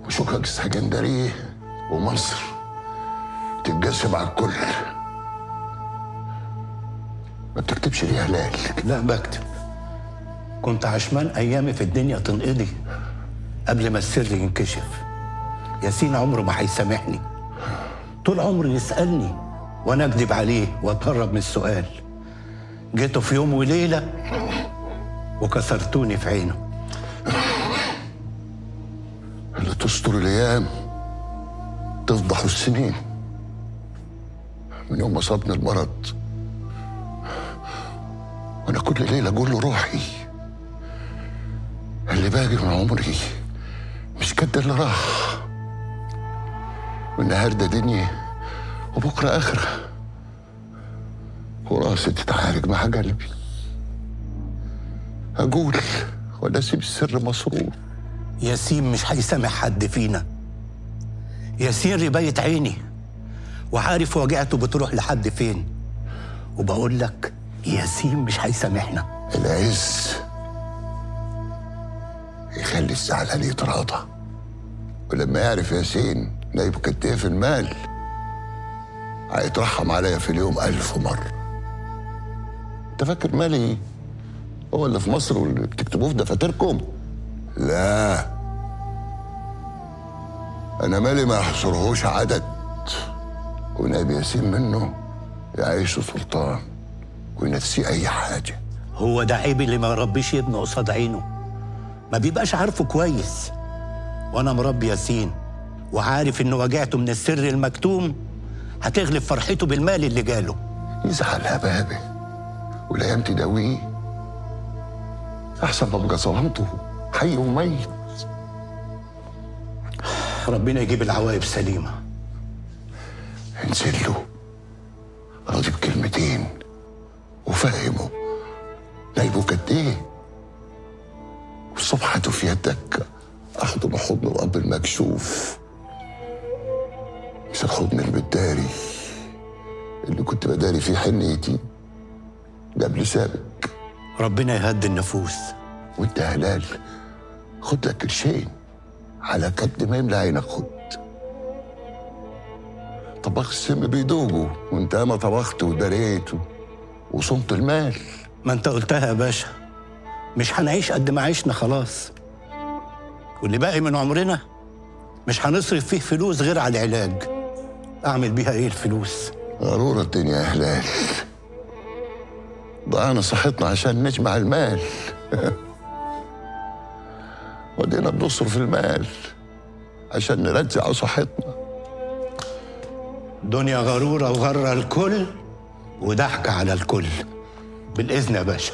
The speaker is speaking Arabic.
وشكك اسكندريه ومصر تتقسم على الكل. ما بتكتبش ليه يا هلال؟ لا بكتب. كنت عشمان ايامي في الدنيا تنقضي قبل ما السر ينكشف. ياسين عمره ما هيسامحني، طول عمره يسألني وانا اكذب عليه واتهرب من السؤال. جيته في يوم وليله وكسرتوني في عينه. اللي تستر الايام تفضح السنين. من يوم ما صابني المرض وانا كل ليله اقول له روحي، اللي باقي من عمري مش قد اللي راح، والنهارده دنيا وبكره اخره، وراسي تتعارك مع قلبي. اقول ولا اسيب السر مسرور؟ ياسين مش هيسامح حد فينا. ياسين رباية عيني وعارف وجعته بتروح لحد فين، وبقول لك ياسين مش هيسامحنا. العز يخلي الزعلان يتراضى، ولما يعرف ياسين نايب قد ايه في المال هيترحم عليا في اليوم 1000 مرة. انت فاكر مالي هو اللي في مصر واللي بتكتبوه في دفاتركم؟ لا، انا مالي ما يحصرهوش عدد، ونائب ياسين منه يعيش سلطان وينسيه اي حاجة. هو ده عيب اللي ما يربيش ابنه قصاد عينه، ما بيبقاش عارفه كويس. وانا مربي ياسين وعارف ان وجعته من السر المكتوم هتغلب فرحته بالمال اللي جاله. يزعل هبابه والايام تداويه احسن ما ابقى ظلمته حي وميت. ربنا يجيب العواقب سليمه. انزل له راضي بكلمتين وفهمه نايبه قد ايه، والصبح في يدك احضن حضن الاب المكشوف، مش الحضن البداري اللي كنت بداري فيه حنيتي قبل سابك. ربنا يهدي النفوس. وانت يا هلال خد لك قرشين على قد ما يملى عينك. خد طباخ السم بيدوبوا، وانت ما طبخت ودريت وصمت المال. ما انت قلتها يا باشا، مش هنعيش قد ما عشنا خلاص، واللي باقي من عمرنا مش هنصرف فيه فلوس غير على العلاج. اعمل بيها ايه الفلوس؟ غرورة الدنيا يا هلال، ضيعنا صحتنا عشان نجمع المال. ودينا بنصرف المال عشان نرجع صحتنا. دنيا غرورة وغرة الكل وضحكة على الكل. بالإذن يا باشا.